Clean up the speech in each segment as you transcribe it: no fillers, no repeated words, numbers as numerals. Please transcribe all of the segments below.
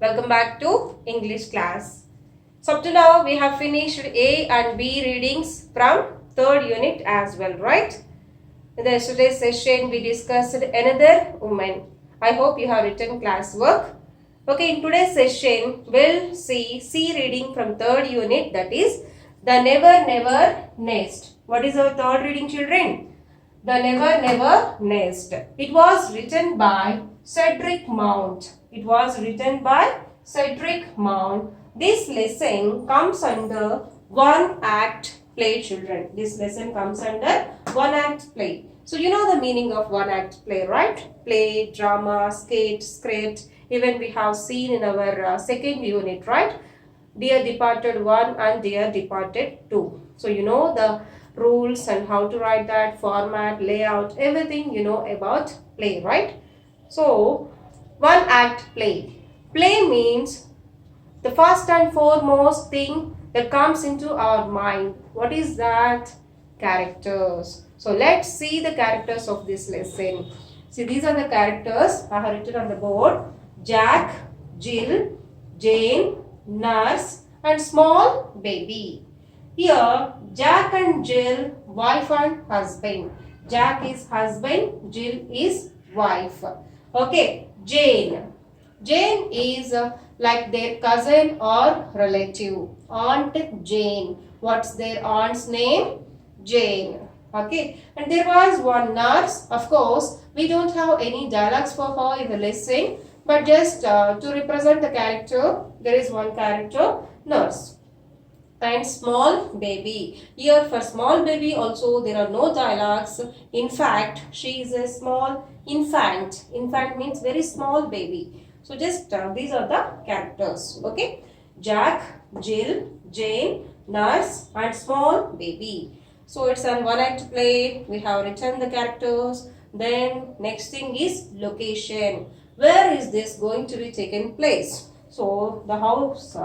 Welcome back to English class. So up to now we have finished A and B readings from third unit as well, right? In the yesterday's session we discussed another woman. I hope you have written classwork. Okay, in today's session we'll see C reading from third unit, that is the Never Never Nest. What is our third reading, children? The Never Never Nest. It was written by Cedric Mount. It was written by Cedric Mount. This lesson comes under one act play, children. This lesson comes under one act play. So you know the meaning of one act play, right? Play, drama, skit, script. Even we have seen in our second unit, right? Dear Departed 1 and Dear Departed 2. So you know the rules and how to write that, format, layout, everything you know about play, right? So one act play. Play means the first and foremost thing that comes into our mind. What is that? Characters. So let's see the characters of this lesson. See, these are the characters I have written on the board. Jack, Jill, Jane, Nurse and small baby. Here Jack and Jill, wife and husband. Jack is husband, Jill is wife. Okay, Jane. Jane is like their cousin or relative. Aunt Jane. What's their aunt's name? Jane. Okay, and there was one nurse. Of course, we don't have any dialogues for her in the lesson, but just to represent the character, there is one character, nurse. And small baby. Here for small baby also there are no dialogues. In fact, she is a small infant. Infant means very small baby. So just these are the characters. Okay. Jack, Jill, Jane, nurse and small baby. So it's an one act play. We have written the characters. Then next thing is location. Where is this going to be taken place? So the house,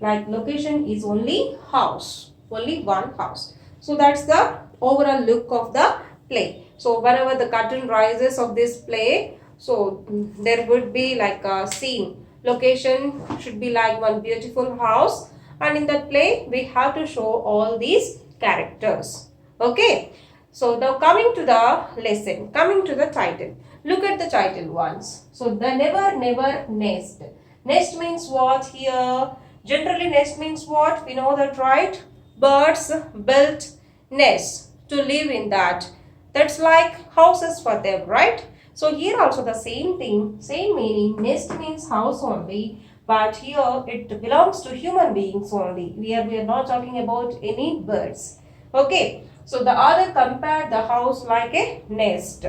like location is only house, only one house. So that's the overall look of the play. So whenever the curtain rises of this play, so there would be like a scene. Location should be like one beautiful house, and in that play we have to show all these characters. Okay. So now coming to the lesson, coming to the title. Look at the title once. So the Never Never Nest. Nest means what here? Generally nest means what? We know that, right? Birds built nests to live in that. That's like houses for them, right? So here also the same thing, same meaning. Nest means house only, but here it belongs to human beings only. We are not talking about any birds. Okay. So the author compared the house like a nest.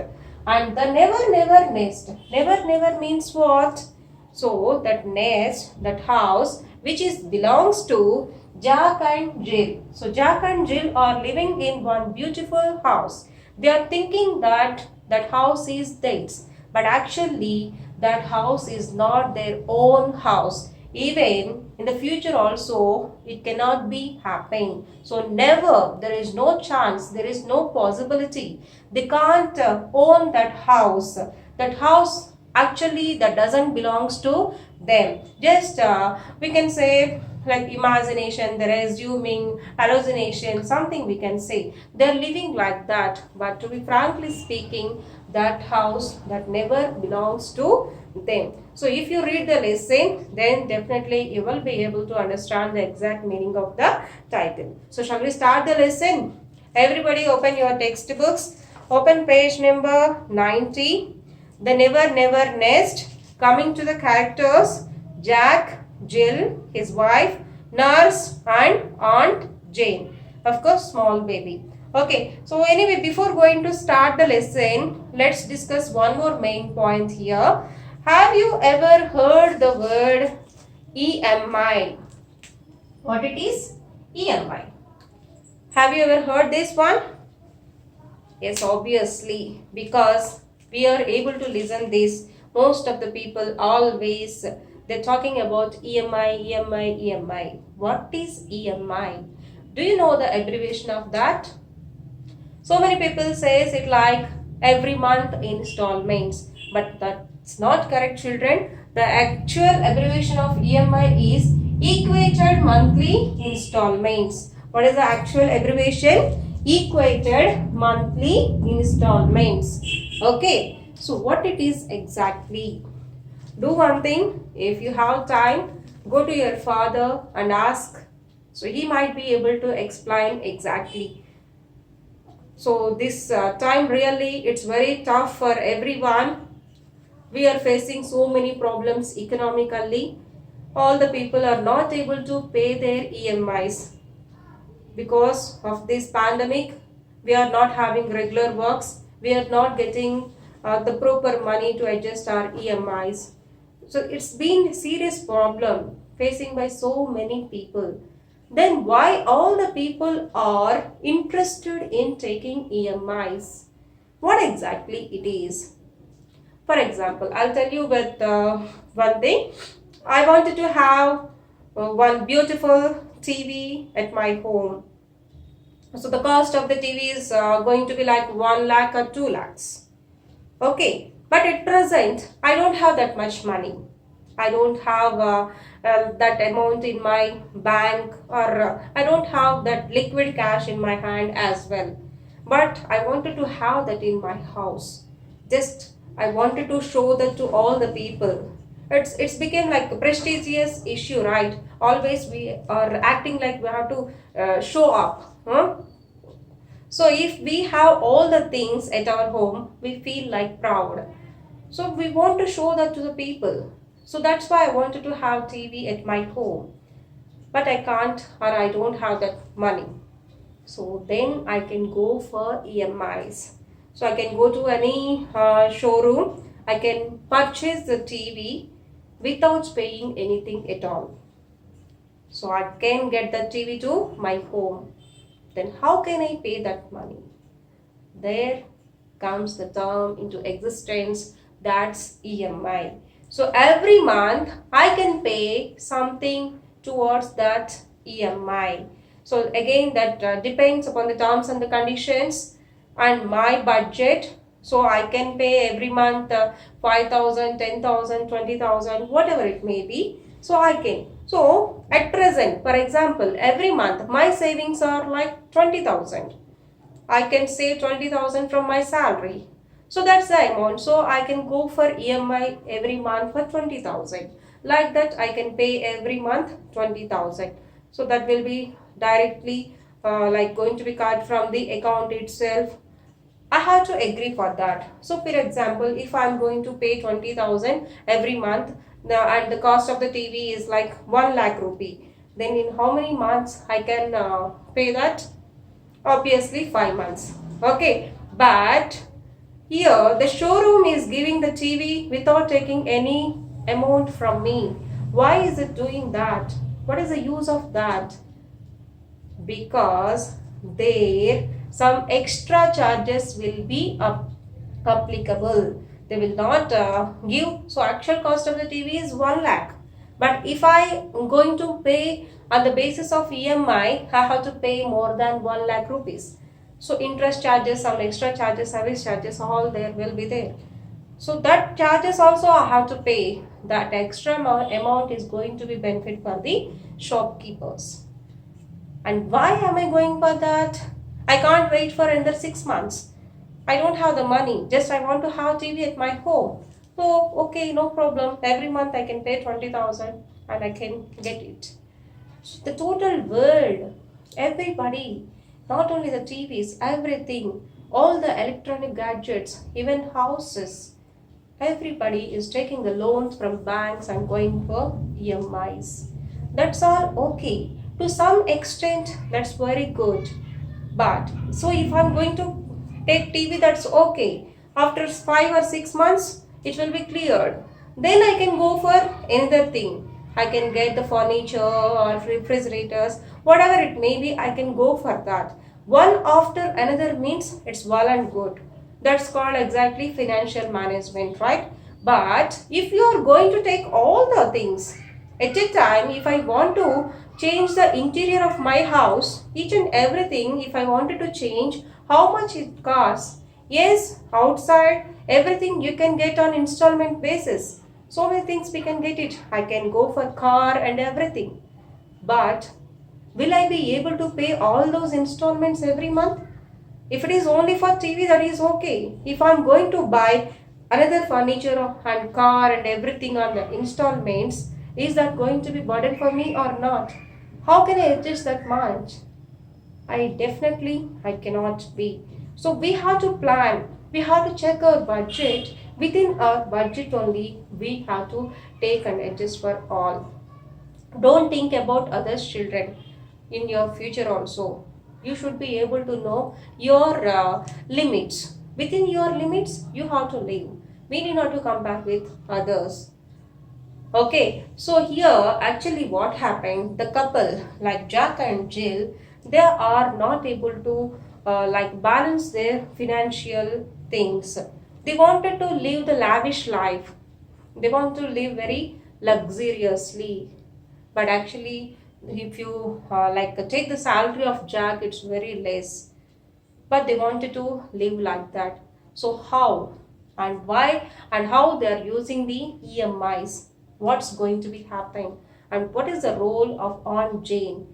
And the Never Never Nest. Never Never means what? So that nest, that house, which is belongs to Jack and Jill. So Jack and Jill are living in one beautiful house. They are thinking that that house is theirs, but actually that house is not their own house. Even in the future also it cannot be happening. So never, there is no chance, there is no possibility. They can't own that house. That house actually that doesn't belongs to them. Just we can say like imagination, they're assuming, hallucination, something we can say. They're living like that. But to be frankly speaking, that house that never belongs to them. So if you read the lesson, then definitely you will be able to understand the exact meaning of the title. So shall we start the lesson? Everybody open your textbooks. Open page number 90. The Never Never Nest. Coming to the characters, Jack, Jill, his wife, nurse and Aunt Jane. Of course, small baby. Okay, so anyway, before going to start the lesson, let's discuss one more main point here. Have you ever heard the word EMI? What it is? EMI. Have you ever heard this one? Yes, obviously, because we are able to listen this. Most of the people always, they're talking about EMI, EMI, EMI. What is EMI? Do you know the abbreviation of that? So many people says it like every month installments, but that's not correct, children. The actual abbreviation of EMI is equated monthly installments. What is the actual abbreviation? Equated monthly installments. Okay. So what it is exactly? Do one thing. If you have time, go to your father and ask. So he might be able to explain exactly. So this time really it's very tough for everyone. We are facing so many problems economically. All the people are not able to pay their EMIs because of this pandemic. We are not having regular works. We are not getting the proper money to adjust our EMIs. So it's been a serious problem facing by so many people. Then why all the people are interested in taking EMIs? What exactly it is? For example, I'll tell you with one thing. I wanted to have one beautiful TV at my home. So the cost of the TV is going to be like 1 lakh or 2 lakhs. Okay, but at present, I don't have that much money. I don't have that amount in my bank, or I don't have that liquid cash in my hand as well. But I wanted to have that in my house. Just I wanted to show that to all the people. It's became like a prestigious issue, right? Always we are acting like we have to show up. Huh? So if we have all the things at our home, we feel like proud. So we want to show that to the people. So that's why I wanted to have TV at my home. But I can't, or I don't have that money. So then I can go for EMIs. So I can go to any showroom. I can purchase the TV without paying anything at all. So I can get the TV to my home. Then how can I pay that money? There comes the term into existence, that's EMI. So every month I can pay something towards that EMI. So again that depends upon the terms and the conditions and my budget. So I can pay every month 5,000, 10,000, 20,000, whatever it may be. So I can. So at present, for example, every month my savings are like 20,000. I can save 20,000 from my salary. So that's the amount. So I can go for EMI every month for 20,000. Like that I can pay every month 20,000. So that will be directly like going to be cut from the account itself. I have to agree for that. So for example, if I'm going to pay 20,000 every month and the cost of the TV is like 1 lakh rupee, then in how many months I can pay that? Obviously 5 months. Okay, but here the showroom is giving the TV without taking any amount from me. Why is it doing that? What is the use of that? Because there some extra charges will be applicable. They will not give. So actual cost of the TV is 1 lakh. But if I am going to pay on the basis of EMI, I have to pay more than 1 lakh rupees. So interest charges, some extra charges, service charges, all there will be there. So that charges also I have to pay. That extra amount is going to be benefit for the shopkeepers. And why am I going for that? I can't wait for another 6 months. I don't have the money. Just I want to have TV at my home. So, okay, no problem. Every month I can pay 20,000 and I can get it. So the total world, everybody, not only the TVs, everything, all the electronic gadgets, even houses, everybody is taking the loans from banks and going for EMIs. That's all okay. To some extent, that's very good. But so if I'm going to take TV, that's okay. After 5 or 6 months, it will be cleared. Then I can go for another thing. I can get the furniture or refrigerators, whatever it may be, I can go for that. One after another means it's well and good. That's called exactly financial management, right? But if you are going to take all the things at a time, if I want to change the interior of my house, each and everything, if I wanted to change, how much it costs? Yes, outside, everything you can get on installment basis. So many things we can get it. I can go for car and everything. But will I be able to pay all those installments every month? If it is only for TV, that is okay. If I'm going to buy another furniture and car and everything on the installments, is that going to be burden for me or not? How can I adjust that much? I cannot be. So we have to plan. We have to check our budget. Within our budget only, we have to take and adjust for all. Don't think about others' children in your future also. You should be able to know your limits. Within your limits, you have to live. We need not to compare with others. Okay, so here actually what happened, the couple like Jack and Jill, they are not able to balance their financial things. They wanted to live the lavish life. They want to live very luxuriously. But actually, if you take the salary of Jack, it's very less. But they wanted to live like that. So how and why and how they are using the EMIs? What's going to be happening? And what is the role of Aunt Jane?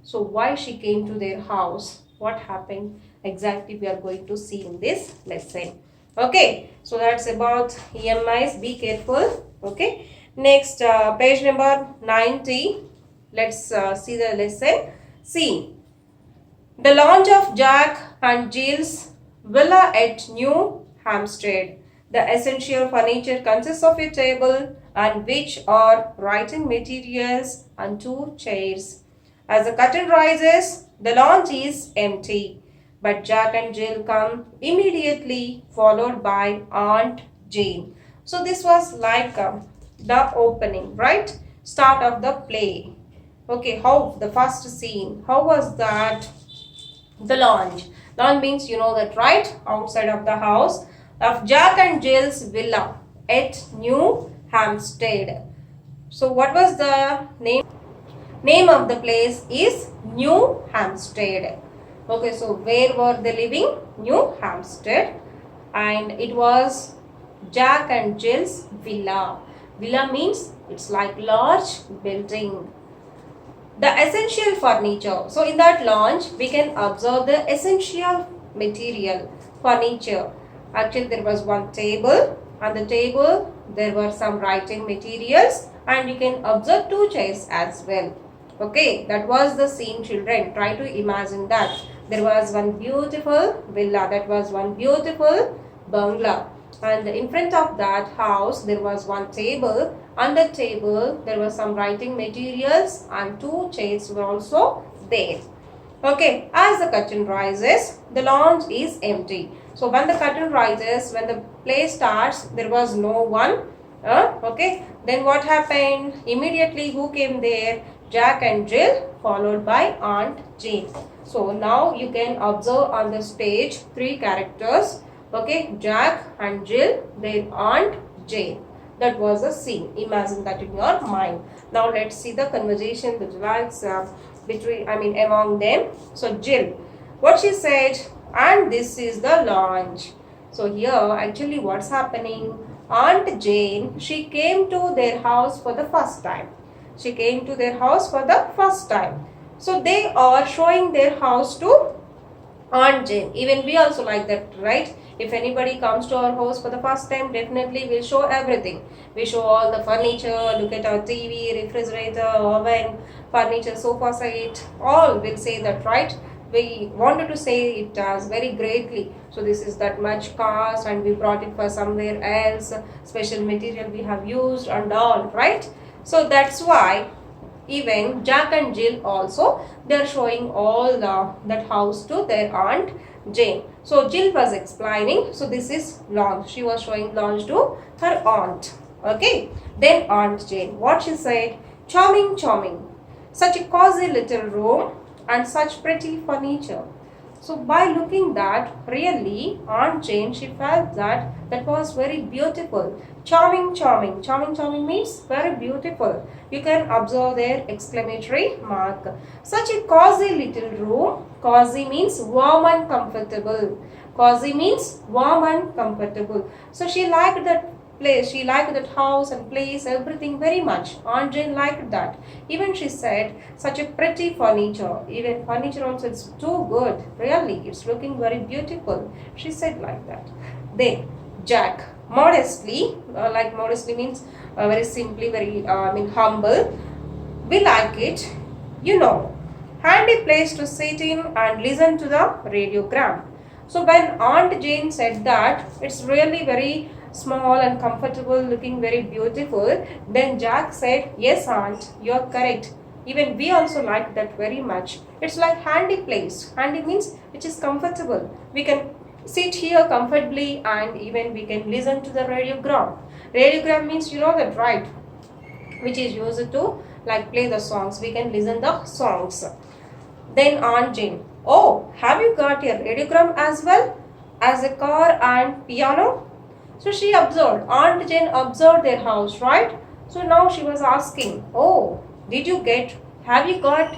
So why she came to their house? What happened? Exactly we are going to see in this lesson. Okay, so that's about EMIs. Be careful. Okay, next page number 90. Let's see the lesson. See, the launch of Jack and Jill's villa at New Hampstead. The essential furniture consists of a table and which are writing materials and two chairs. As the curtain rises, the lounge is empty, but Jack and Jill come immediately, followed by Aunt Jane. So this was like the opening, right? Start of the play. Okay, how the first scene, how was that? The lounge. Lounge means you know that, right? Outside of the house of Jack and Jill's villa at New Hampstead. So what was the name? Name of the place is New Hampstead. Okay, so where were they living? New Hampstead. And it was Jack and Jill's villa. Villa means it's like large building. The essential furniture. So in that lounge, we can observe the essential material, furniture. Actually, there was one table. On the table, there were some writing materials. And you can observe two chairs as well. Okay, that was the scene, children. Try to imagine that. There was one beautiful villa. That was one beautiful bungalow. And in front of that house, there was one table. On the table, there were some writing materials and two chairs were also there. Okay, as the curtain rises, the lounge is empty. So when the curtain rises, when the play starts, there was no one. Okay, then what happened? Immediately, who came there? Jack and Jill, followed by Aunt Jane. So now you can observe on the stage three characters. Okay, Jack and Jill, their Aunt Jane. That was a scene. Imagine that in your mind. Now let's see the conversation that lies among them. So Jill, what she said, and this is the launch. So here actually what's happening? Aunt Jane, she came to their house for the first time. She came to their house for the first time. So they are showing their house to Aunt Jane. Even we also like that, right? If anybody comes to our house for the first time, definitely we'll show everything. We show all the furniture, look at our TV, refrigerator, oven, furniture, sofa set, all will say that, right? We wanted to say it as very greatly. So this is that much cost and we brought it for somewhere else, special material we have used and all, right? So that's why even Jack and Jill also, they are showing all that house to their Aunt Jane. So Jill was explaining, so this is launch. She was showing launch to her aunt. Okay. Then Aunt Jane, what she said? Charming, charming. Such a cozy little room and such pretty furniture. So by looking that, really Aunt Jane, she felt that that was very beautiful. Charming, charming. Charming, charming means very beautiful. You can observe their exclamatory mark. Such a cozy little room. Cozy means warm and comfortable. Cozy means warm and comfortable. So she liked that place. She liked that house and place, everything very much. Aunt Jane liked that. Even she said, such a pretty furniture. Even furniture also, it's too good. Really, it's looking very beautiful. She said like that. Then Jack, modestly, like modestly means very simply, very humble. We like it, you know. Handy place to sit in and listen to the radiogram. So when Aunt Jane said that, it's really very small and comfortable, looking very beautiful, then Jack said, yes aunt, you're correct. Even we also like that very much. It's like handy place. Handy means which is comfortable. We can sit here comfortably and even we can listen to the radiogram. Radiogram means you know that, right? Which is used to like play the songs. We can listen the songs. Then Aunt Jane, oh, have you got a radiogram as well as a car and piano? So she observed, Aunt Jane observed their house, right? So now she was asking, oh, have you got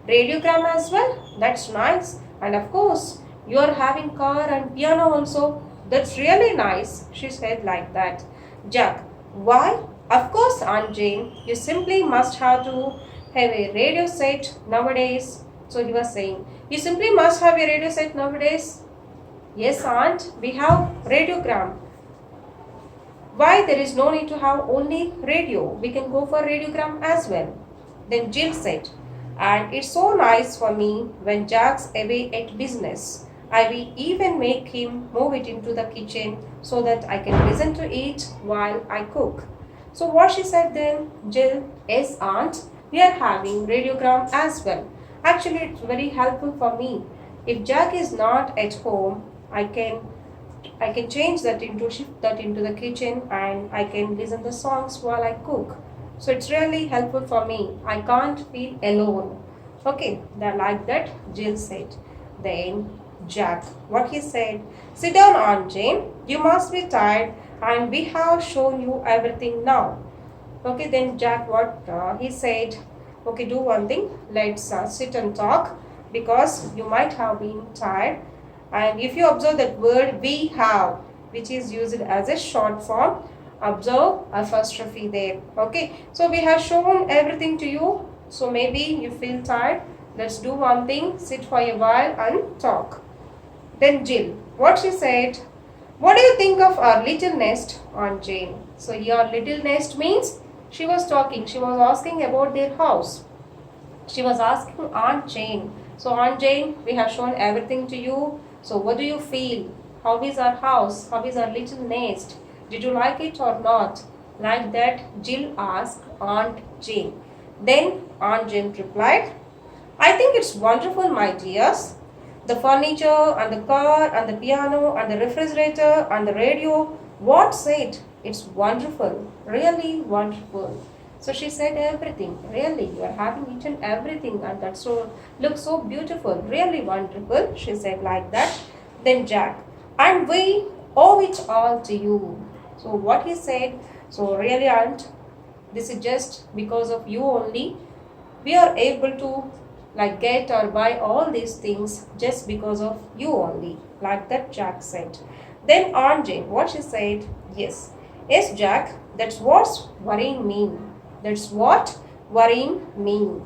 radiogram as well? That's nice. And of course, you are having car and piano also. That's really nice, she said like that. Jack, why? Of course, Aunt Jane, you simply must have to have a radio set nowadays. So he was saying, you simply must have a radio set nowadays. Yes, aunt, we have radiogram. Why there is no need to have only radio? We can go for radiogram as well. Then Jill said, and it's so nice for me when Jack's away at business. I will even make him move it into the kitchen so that I can listen to it while I cook. So what she said then, Jill, yes aunt, we are having radiogram as well. Actually, it's very helpful for me. If Jack is not at home, I can change that into shift that into the kitchen and I can listen the songs while I cook. So it's really helpful for me. I can't feel alone. Okay, like that Jill said. Then Jack, what he said, sit down Aunt Jane, you must be tired and we have shown you everything now. Okay, then Jack, what he said, okay, do one thing, let's sit and talk because you might have been tired. And if you observe that word we have, which is used as a short form, observe apostrophe there. Okay, so we have shown everything to you. So maybe you feel tired. Let's do one thing, sit for a while and talk. Then Jill, what she said, what do you think of our little nest, Aunt Jane? So your little nest means she was talking, she was asking about their house. She was asking Aunt Jane. So Aunt Jane, we have shown everything to you. So what do you feel? How is our house? How is our little nest? Did you like it or not? Like that Jill asked Aunt Jane. Then Aunt Jane replied, I think it's wonderful, my dears. The furniture and the car and the piano and the refrigerator and the radio. What said? It's wonderful. Really wonderful. So she said everything. Really, you are having eaten everything and that so looks so beautiful. Really wonderful. She said like that. Then Jack, and we owe it all to you. So what he said, so really aunt, this is just because of you only. We are able to like get or buy all these things just because of you only. Like that Jack said. Then Aunt Jane, what she said, yes, Jack, that's what's worrying me. That's what worrying me.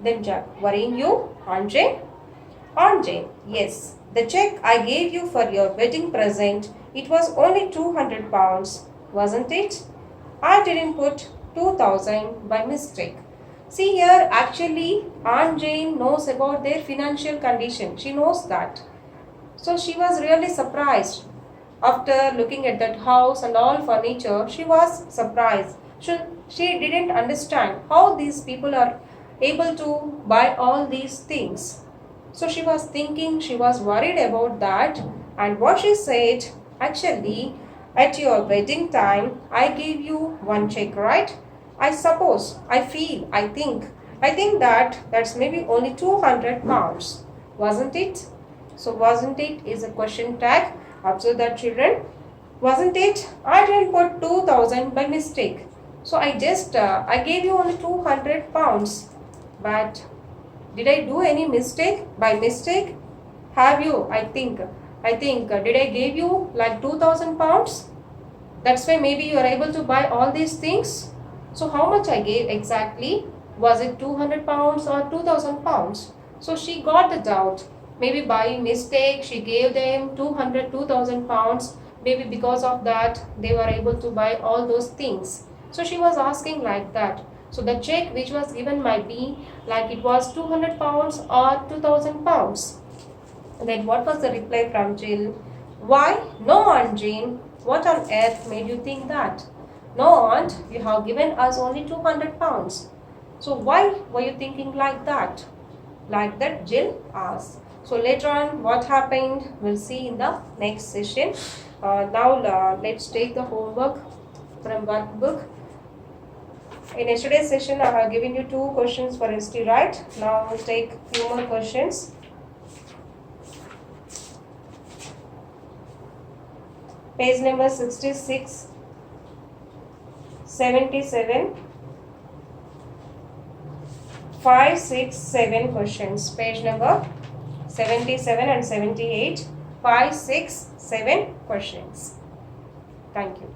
Then Jack, worrying you, Aunt Jane? Aunt Jane, yes. The check I gave you for your wedding present, it was only 200 pounds, wasn't it? I didn't put 2000 by mistake. See here, actually, Aunt Jane knows about their financial condition. She knows that. So she was really surprised. After looking at that house and all furniture, she was surprised. She didn't understand how these people are able to buy all these things. So she was thinking, she was worried about that. And what she said, actually, at your wedding time, I gave you one check, right? I suppose, I think that's maybe only 200 pounds, wasn't it? So wasn't it is a question tag. Observe that children. Wasn't it? I didn't put 2000 by mistake. So I gave you only 200 pounds. But did I do any mistake? By mistake? Have you? I think, did I give you like 2000 pounds? That's why maybe you are able to buy all these things. So how much I gave exactly? Was it 200 pounds or 2000 pounds? So she got the doubt. Maybe by mistake she gave them 2000 pounds. Maybe because of that they were able to buy all those things. So she was asking like that. So the check which was given might be like it was 200 pounds or 2000 pounds. Then what was the reply from Jill? Why? No, Aunt Jane. What on earth made you think that? No, Aunt, you have given us only 200 pounds. So why were you thinking like that? Like that, Jill asked. So later on, what happened, we'll see in the next session. Now let's take the homework from workbook. In yesterday's session, I have given you 2 questions for history, right? Now we'll take few more questions. Page number 66, 77, 5, 6, 7 questions. Page number 77 and 78, 5, 6, 7 questions. Thank you.